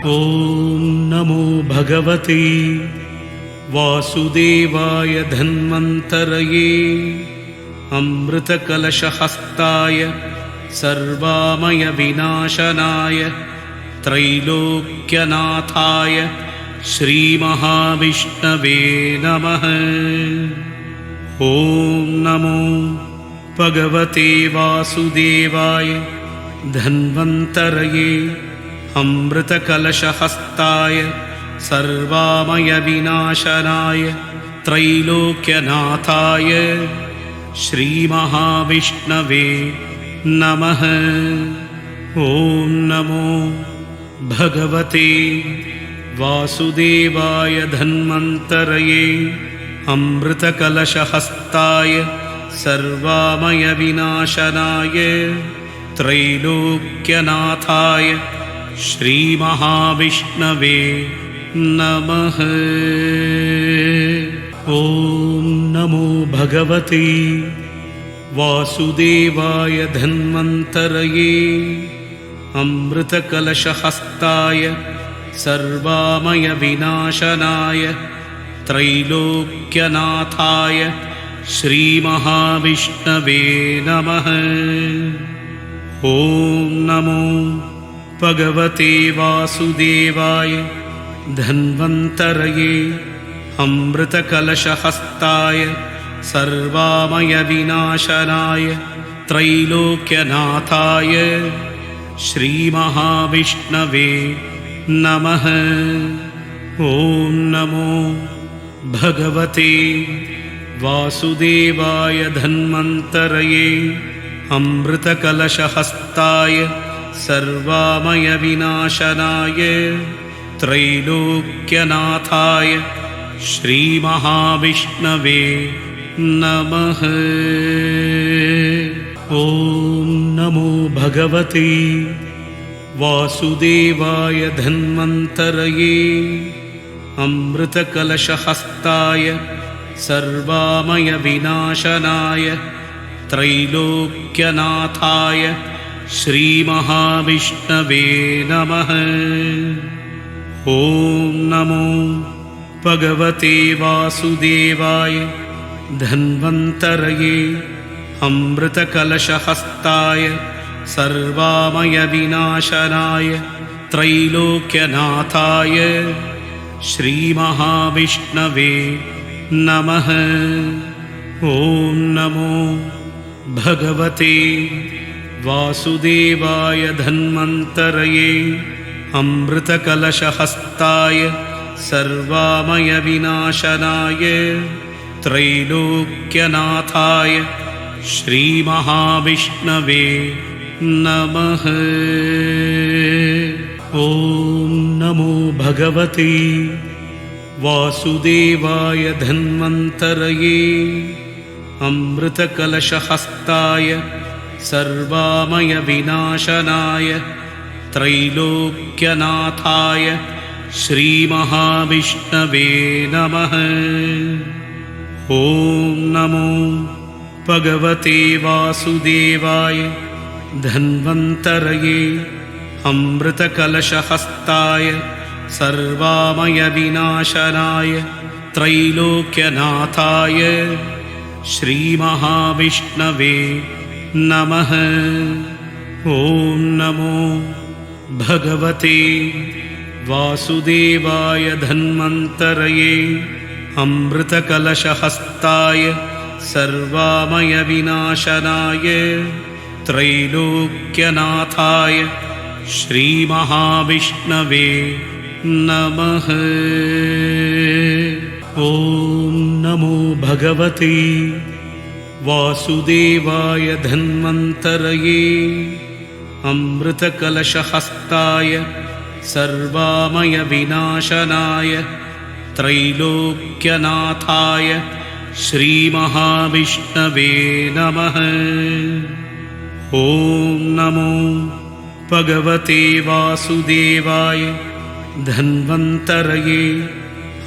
ॐ नमो भगवते वासुदेवाय धन्वन्तरये अमृतकलशहस्ताय सर्वामयविनाशनाय त्रैलोक्यनाथाय श्रीमहाविष्णवे नमः। ॐ नमो भगवते वासुदेवाय धन्वन्तरये अमृतकलशहस्ताय सर्वामयविनाशनाय त्रैलोक्यनाथाय श्रीमहाविष्णवे नमः। ॐ नमो भगवते वासुदेवाय धन्वन्तरये अमृतकलशहस्ताय सर्वामयविनाशनाय त्रैलोक्यनाथाय श्रीमहाविष्णवे नमः। ॐ नमो भगवते वासुदेवाय धन्वन्तरये अमृतकलशहस्ताय सर्वामयविनाशनाय त्रैलोक्यनाथाय श्रीमहाविष्णवे नमः। ॐ नमो भगवते वासुदेवाय धन्वन्तरये अमृतकलशहस्ताय सर्वामयविनाशनाय त्रैलोक्यनाथाय श्रीमहाविष्णवे नमः। ॐ नमो भगवते वासुदेवाय धन्वन्तरये अमृतकलशहस्ताय सर्वामयविनाशनाय त्रैलोक्यनाथाय श्रीमहाविष्णवे नमः। ॐ नमो भगवते वासुदेवाय धन्वन्तरये अमृतकलशहस्ताय सर्वामयविनाशनाय त्रैलोक्यनाथाय श्रीमहाविष्णवे नमः। ॐ नमो भगवते वासुदेवाय धन्वन्तरये अमृतकलशहस्ताय सर्वामयविनाशनाय त्रैलोक्यनाथाय श्रीमहाविष्णवे नमः। ॐ नमो भगवते वासुदेवाय धन्वन्तरये अमृतकलशहस्ताय सर्वामयविनाशनाय त्रैलोक्यनाथाय श्रीमहाविष्णवे नमः। ॐ नमो भगवते वासुदेवाय धन्वन्तरये अमृतकलशहस्ताय सर्वामयविनाशनाय त्रैलोक्यनाथाय श्रीमहाविष्णवे नमः। ॐ नमो भगवते वासुदेवाय धन्वन्तरये अमृतकलशहस्ताय सर्वामयविनाशनाय त्रैलोक्यनाथाय श्रीमहाविष्णवे नमः। ॐ नमो भगवते वासुदेवाय धन्वन्तरये अमृतकलशहस्ताय सर्वामयविनाशनाय त्रैलोक्यनाथाय श्रीमहाविष्णवे नमः। ॐ नमो भगवते वासुदेवाय धन्वन्तरये अमृतकलशहस्ताय सर्वामयविनाशनाय त्रैलोक्यनाथाय श्रीमहाविष्णवे नमः। ॐ नमो भगवते वासुदेवाय धन्वन्तरये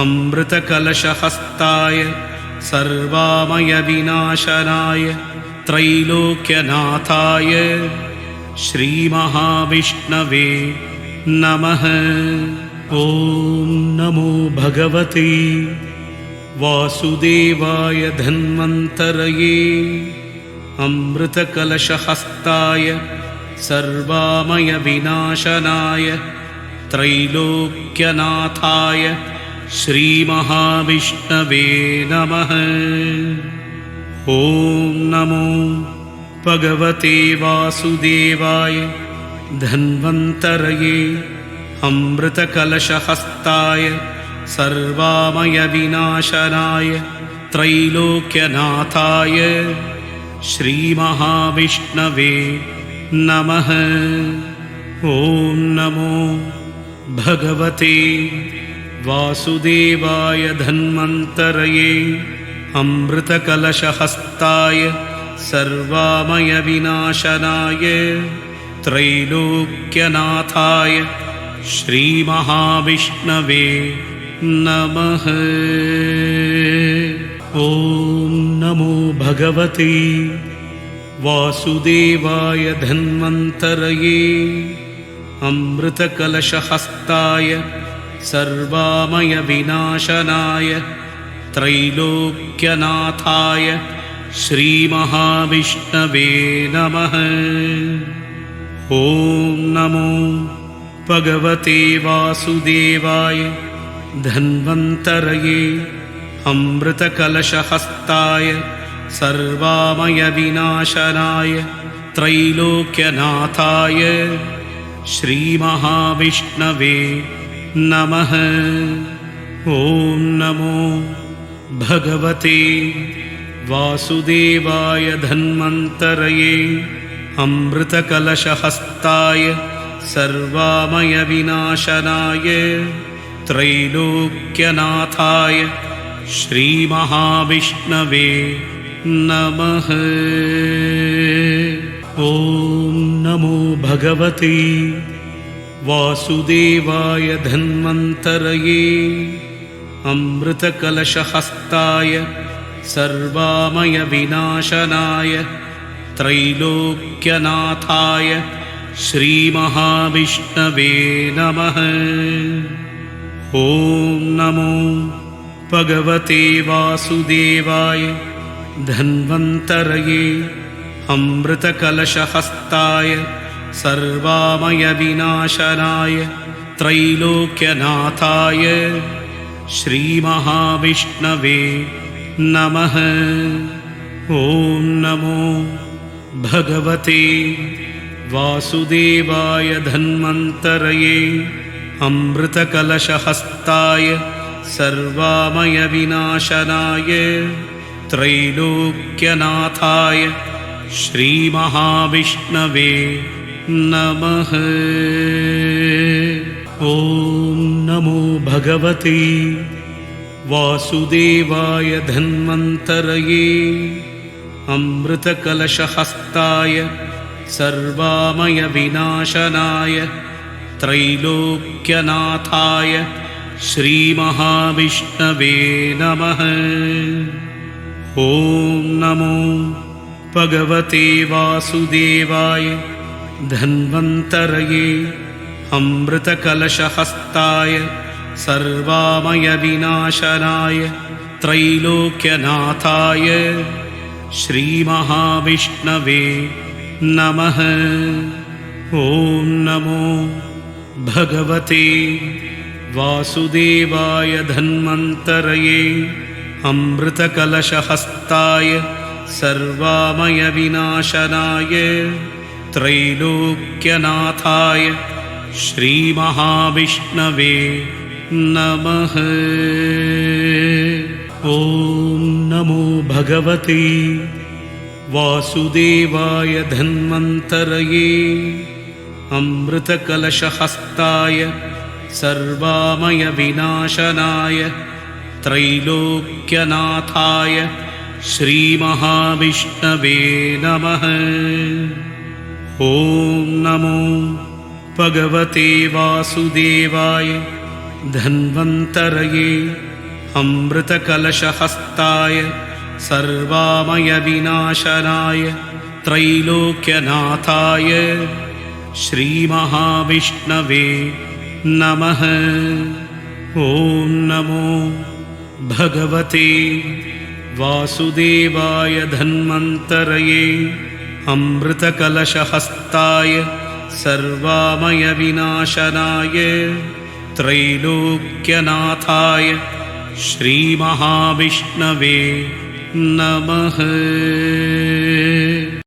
अमृतकलशहस्ताय सर्वामयविनाशनाय त्रैलोक्यनाथाय श्रीमहाविष्णवे नमः। ॐ नमो भगवते वासुदेवाय धन्वन्तरये अमृतकलशहस्ताय सर्वामयविनाशनाय त्रैलोक्यनाथाय श्रीमहाविष्णवे नमः। ॐ नमो भगवते वासुदेवाय धन्वन्तरये अमृतकलशहस्ताय सर्वामयविनाशनाय त्रैलोक्यनाथाय श्रीमहाविष्णवे नमः। ॐ नमो भगवते वासुदेवाय धन्वन्तरये अमृतकलशहस्ताय सर्वामयविनाशनाय त्रैलोक्यनाथाय श्रीमहाविष्णवे नमः। ॐ नमो भगवते वासुदेवाय धन्वन्तरये अमृतकलशहस्ताय सर्वामयविनाशनाय त्रैलोक्यनाथाय श्रीमहाविष्णवे नमः। ॐ नमो भगवते वासुदेवाय धन्वन्तरये अमृतकलशहस्ताय सर्वामयविनाशनाय त्रैलोक्यनाथाय श्रीमहाविष्णवे नमः। ॐ नमो भगवते वासुदेवाय धन्वन्तरये अमृतकलशहस्ताय सर्वामयविनाशनाय त्रैलोक्यनाथाय श्रीमहाविष्णवे नमः। ॐ नमो भगवते वासुदेवाय धन्वन्तरये अमृतकलशहस्ताय सर्वामयविनाशनाय त्रैलोक्यनाथाय श्रीमहाविष्णवे नमः। ॐ नमो भगवते वासुदेवाय धन्वन्तरये अमृतकलशहस्ताय सर्वामयविनाशनाय त्रैलोक्यनाथाय श्रीमहाविष्णवे नमः। ॐ नमो भगवते वासुदेवाय धन्वन्तरये अमृतकलशहस्ताय सर्वामयविनाशनाय त्रैलोक्यनाथाय श्रीमहाविष्णवे नमः। ॐ नमो भगवते वासुदेवाय धन्वन्तरये अमृतकलशहस्ताय सर्वामयविनाशनाय त्रैलोक्यनाथाय श्रीमहाविष्णवे नमः। ॐ नमो भगवते वासुदेवाय धन्वन्तरये अमृतकलशहस्ताय सर्वामयविनाशनाय त्रैलोक्यनाथाय श्रीमहाविष्णवे नमः। ॐ नमो भगवते वासुदेवाय धन्वन्तरये अमृतकलशहस्ताय सर्वामयविनाशनाय त्रैलोक्यनाथाय श्रीमहाविष्णवे नमः। ॐ नमो भगवते वासुदेवाय धन्वन्तरये अमृतकलशहस्ताय सर्वामयविनाशनाय त्रैलोक्यनाथाय श्रीमहाविष्णवे नमः। ॐ नमो भगवते वासुदेवाय धन्वन्तरये अमृतकलशहस्ताय सर्वामयविनाशनाय त्रैलोक्यनाथाय श्रीमहाविष्णवे नमः। ॐ नमो भगवते वासुदेवाय धन्वन्तरये अमृतकलशहस्ताय सर्वामयविनाशनाय त्रैलोक्यनाथाय श्रीमहाविष्णवे नमः।